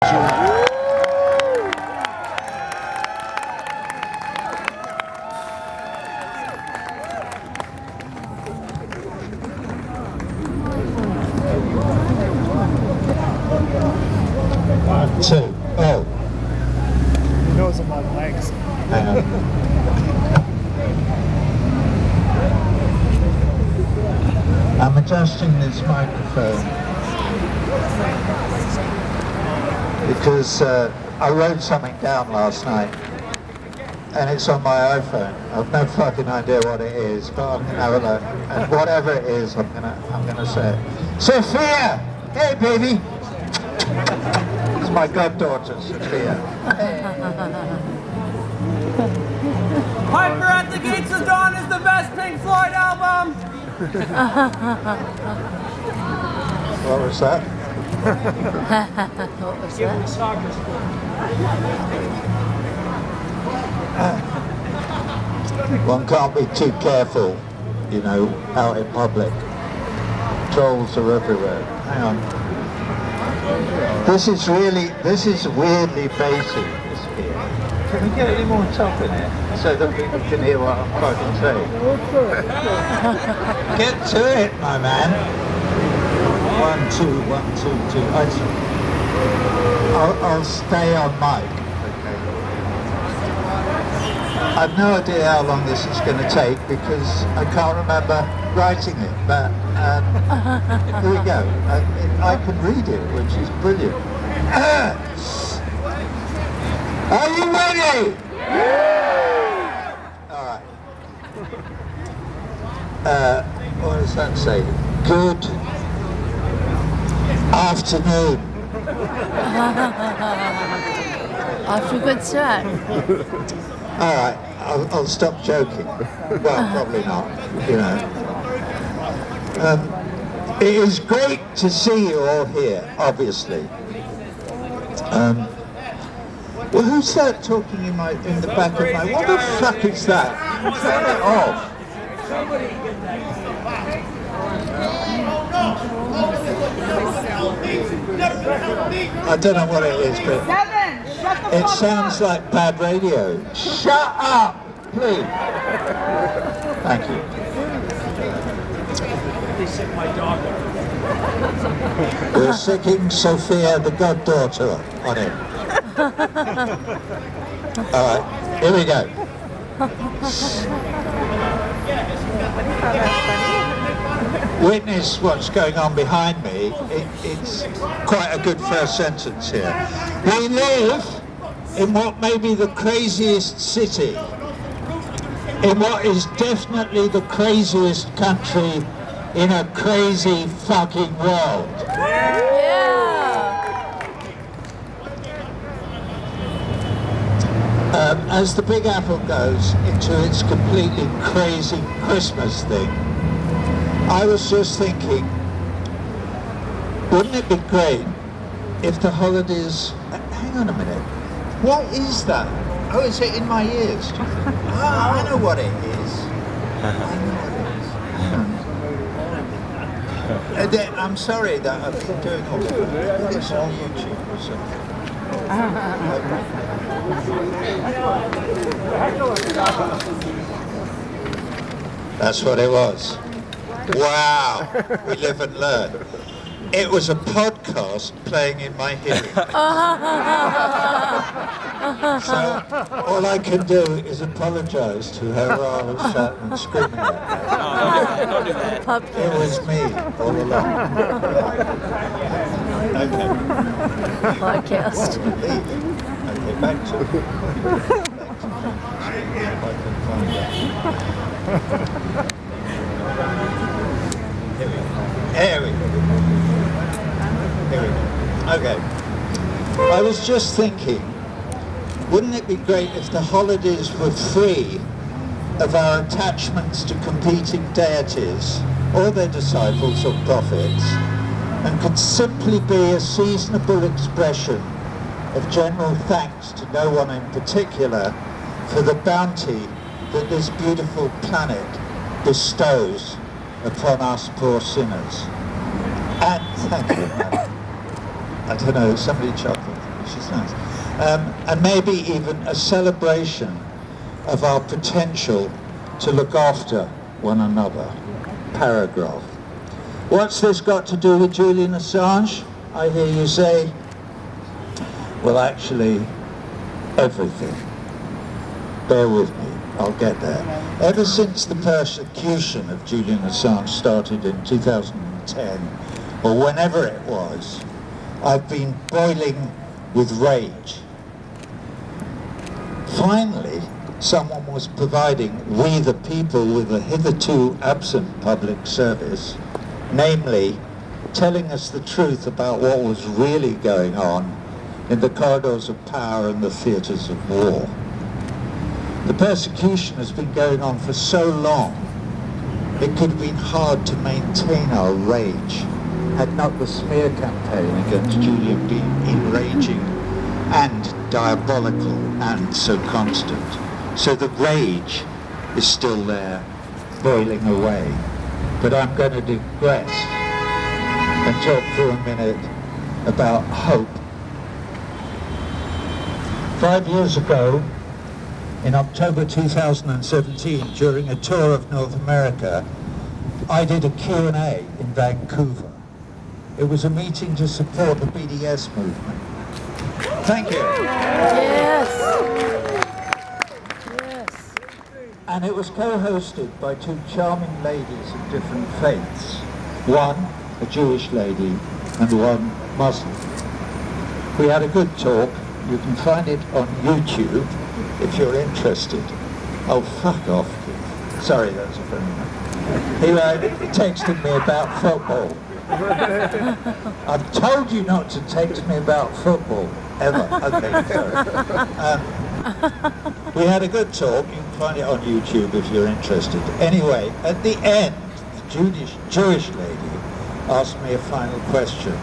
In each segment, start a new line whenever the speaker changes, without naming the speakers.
One, two, oh.
He knows I'm on legs.
Hang on. I'm adjusting this microphone because I wrote something down last night and it's on my iPhone. I've no fucking idea what it is, but I'm gonna have a look. And whatever it is, I'm gonna say it. Sophia! Hey baby! It's my goddaughter, Sophia.
Piper at the Gates of Dawn is the best Pink Floyd album!
What was that?
What was that?
One can't be too careful, you know, out in public. Trolls are everywhere. Hang on. This is weirdly bassy, this here. Can we get any more top in it so that people can hear what I'm fucking saying? Get to it, my man. 1, 2, 1, 2, 2. I'll stay on mic. Okay. I've no idea how long this is going to take because I can't remember writing it, but here we go. I can read it, which is brilliant. Are you ready? Yeah! All right. What does that say? Good afternoon.
After a good set.
All right, I'll stop joking. Well, probably not, you know. It is great to see you all here, obviously. Well, who's that talking in the back of my... What the fuck is that? Turn it off. I don't know what it is, but it sounds like bad radio. Shut up, please. Thank you.
They sick my dog.
We're sicking Sophia, the goddaughter, on it. All right, here we go. Witness what's going on behind me. It's quite a good first sentence here. We live in what may be the craziest city, in what is definitely the craziest country in a crazy fucking world. As the Big Apple goes into its completely crazy Christmas thing, I was just thinking, wouldn't it be great if the holidays... hang on a minute. What is that? Oh, is it in my ears? I know what it is. I'm sorry that I've been doing all that. It's on YouTube or something. That's what it was. Wow, we live and learn. It was a podcast playing in my hearing. So all I can do is apologise to whoever was shouting and screaming at me.
Don't do that.
It was me all along. Okay.
Podcast.
Okay, back to it. If I can find that. Here we go. Okay. I was just thinking, wouldn't it be great if the holidays were free of our attachments to competing deities or their disciples or prophets, and could simply be a seasonable expression of general thanks to no one in particular for the bounty that this beautiful planet bestows upon us poor sinners. And thank you, man. I don't know, somebody chuckled. she's nice. And maybe even a celebration of our potential to look after one another. Paragraph. What's this got to do with Julian Assange? I hear you say. Well, actually, everything. Bear with me, I'll get there. Ever since the persecution of Julian Assange started in 2010, or whenever it was, I've been boiling with rage. Finally, someone was providing we the people with a hitherto absent public service, namely telling us the truth about what was really going on in the corridors of power and the theatres of war. The persecution has been going on for so long, it could have been hard to maintain our rage had not the smear campaign against Julian been enraging and diabolical and so constant. So the rage is still there, boiling away. But I'm going to digress and talk for a minute about hope. 5 years ago, in October 2017, during a tour of North America, I did a Q&A in Vancouver. It was a meeting to support the BDS movement. Thank you.
Yes. Yes.
And it was co-hosted by two charming ladies of different faiths. One, a Jewish lady, and one Muslim. We had a good talk. You can find it on YouTube if you're interested. Oh, fuck off, Keith. Sorry, that's a friend. He texted me about football. I've told you not to text me about football, ever. Okay, sorry. We had a good talk. You can find it on YouTube if you're interested. Anyway, at the end, the Jewish lady asked me a final question.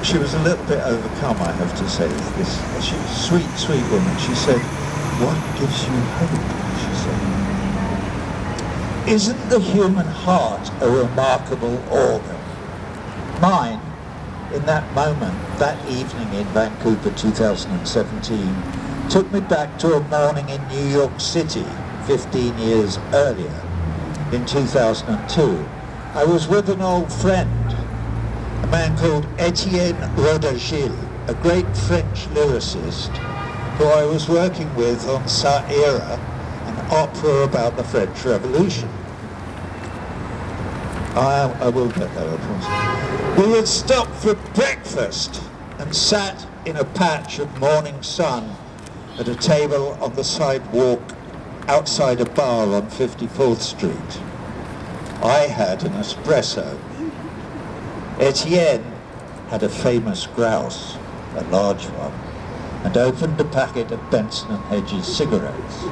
She was a little bit overcome, I have to say. She was a sweet, sweet woman. She said, "What gives you hope?" She said. "Isn't the human heart a remarkable organ?" Mine, in that moment, that evening in Vancouver 2017, took me back to a morning in New York City 15 years earlier, in 2002. I was with an old friend, a man called Etienne Rodagil, a great French lyricist who I was working with on Sa Ira, an opera about the French Revolution. I will get there, I promise. We had stopped for breakfast and sat in a patch of morning sun at a table on the sidewalk outside a bar on 54th Street. I had an espresso. Etienne had a famous grouse, a large one, and opened a packet of Benson & Hedges cigarettes.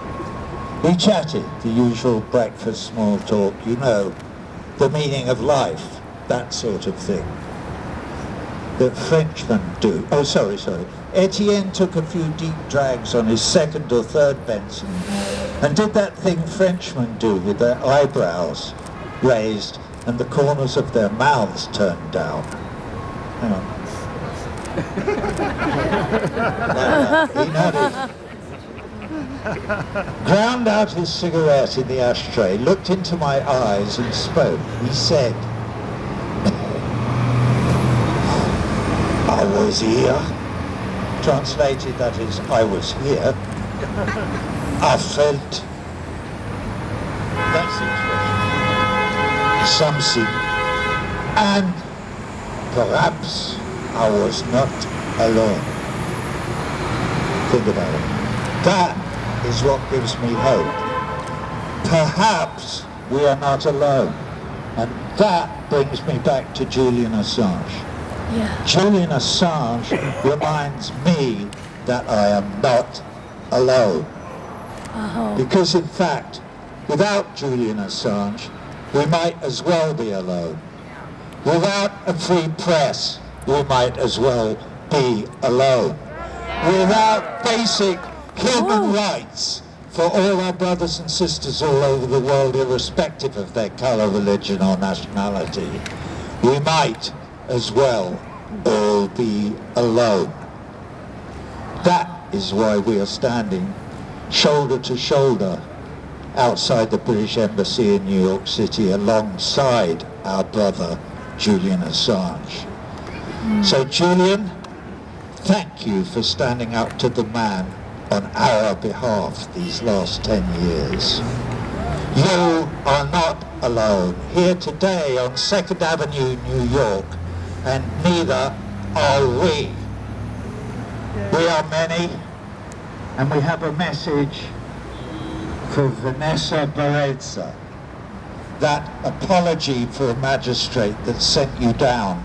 We chatted, the usual breakfast small talk, you know, the meaning of life, that sort of thing that Frenchmen do. Oh, sorry. Etienne took a few deep drags on his second or third Benson and did that thing Frenchmen do with their eyebrows raised and the corners of their mouths turned down. Hang on. Like that. He nodded. Ground out his cigarette in the ashtray, looked into my eyes and spoke. He said, "I was here." Translated, that is, I was here. I felt, that's the expression, something, and perhaps I was not alone. Think about it. That is what gives me hope. Perhaps we are not alone. And that brings me back to Julian Assange.
Yeah.
Julian Assange reminds me that I am not alone.
Oh.
Because in fact, without Julian Assange, we might as well be alone. Without a free press, we might as well be alone. Without basic human rights for all our brothers and sisters all over the world, irrespective of their colour, religion or nationality, we might as well all be alone. That is why we are standing shoulder to shoulder outside the British Embassy in New York City alongside our brother Julian Assange. So Julian, thank you for standing up to the man on our behalf these last 10 years. You are not alone here today on 2nd Avenue, New York, and neither are we. We are many, and we have a message for Vanessa Bereza, that apology for a magistrate that sent you down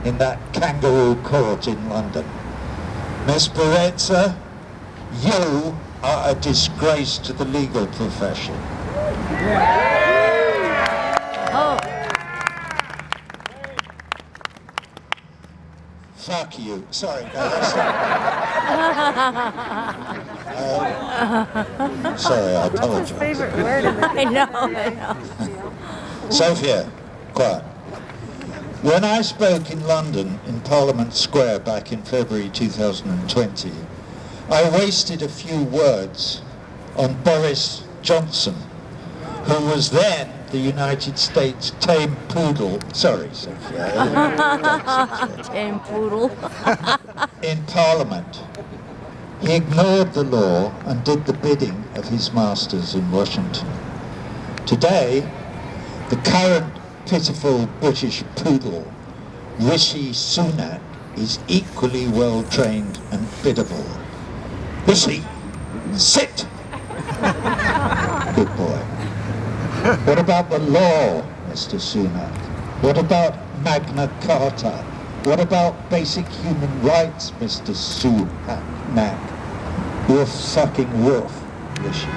in that kangaroo court in London. Miss Bereza, you are a disgrace to the legal profession.
Oh.
Fuck you. Sorry, guys. Sorry, I apologize.
Favorite word in the I know.
Sophia, quiet. When I spoke in London in Parliament Square back in February 2020, I wasted a few words on Boris Johnson, who was then the United States tame poodle, sorry Sophia,
Tame poodle.
in Parliament. He ignored the law and did the bidding of his masters in Washington. Today, the current pitiful British poodle, Rishi Sunak, is equally well trained and biddable. Rishi, sit! Good boy. What about the law, Mr. Sunak? What about Magna Carta? What about basic human rights, Mr. Sunak? You're a fucking wolf, Rishi.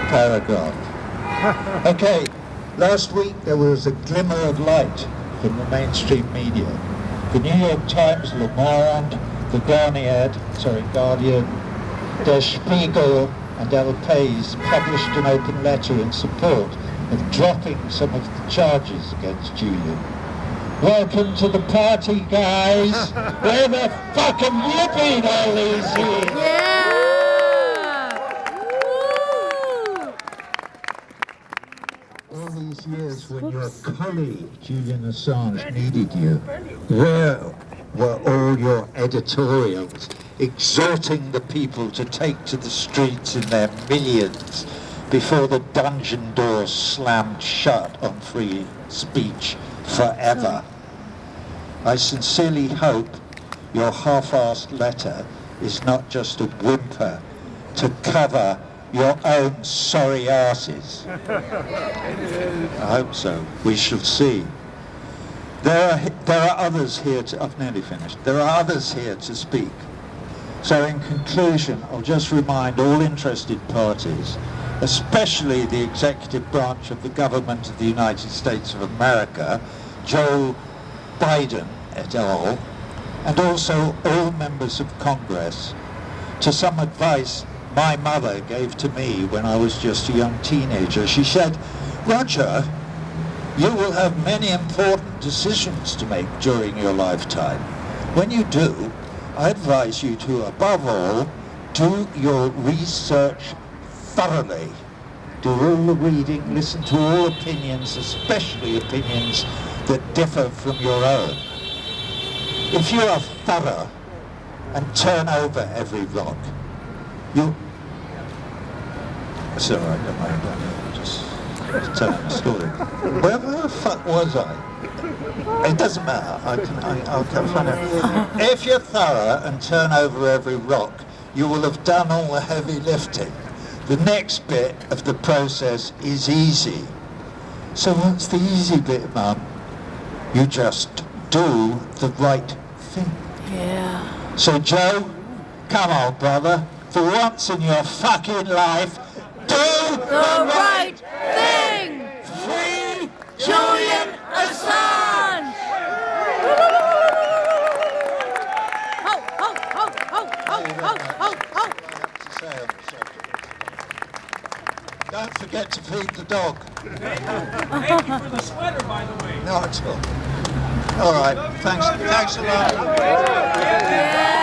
Paragraph. Okay, last week there was a glimmer of light from the mainstream media. The New York Times, Le Monde, the Guardian, Der Spiegel and El País published an open letter in support of dropping some of the charges against Julian. Welcome to the party, guys! Where the fuck have you been all these years?
Yeah. Woo.
All these years when your colleague, Julian Assange, needed you, where were all your editorials exhorting the people to take to the streets in their millions before the dungeon doors slammed shut on free speech forever? I sincerely hope your half-assed letter is not just a whimper to cover your own sorry asses. I hope so. We shall see. There are others here to... I've nearly finished. There are others here to speak. So in conclusion, I'll just remind all interested parties, especially the executive branch of the government of the United States of America, Joe Biden et al., and also all members of Congress, to some advice my mother gave to me when I was just a young teenager. She said, Roger, you will have many important decisions to make during your lifetime. When you do, I advise you to, above all, do your research thoroughly. Do all the reading, listen to all opinions, especially opinions that differ from your own. If you are thorough and turn over every rock, you... It's all right, don't worry about it. Just telling a story. Where the fuck was I? It doesn't matter. I'll find out. If you're thorough and turn over every rock, you will have done all the heavy lifting. The next bit of the process is easy. So what's the easy bit, Mum? You just do the right thing.
Yeah.
So Joe, come on, brother. For once in your fucking life, do
The right thing!
Free
Julian Assange! Ho, ho, ho, ho, ho, ho, ho, ho!
Don't forget to feed the dog.
Thank you for the sweater, by the way.
No, it's all. All right. Thanks a lot.
Yeah!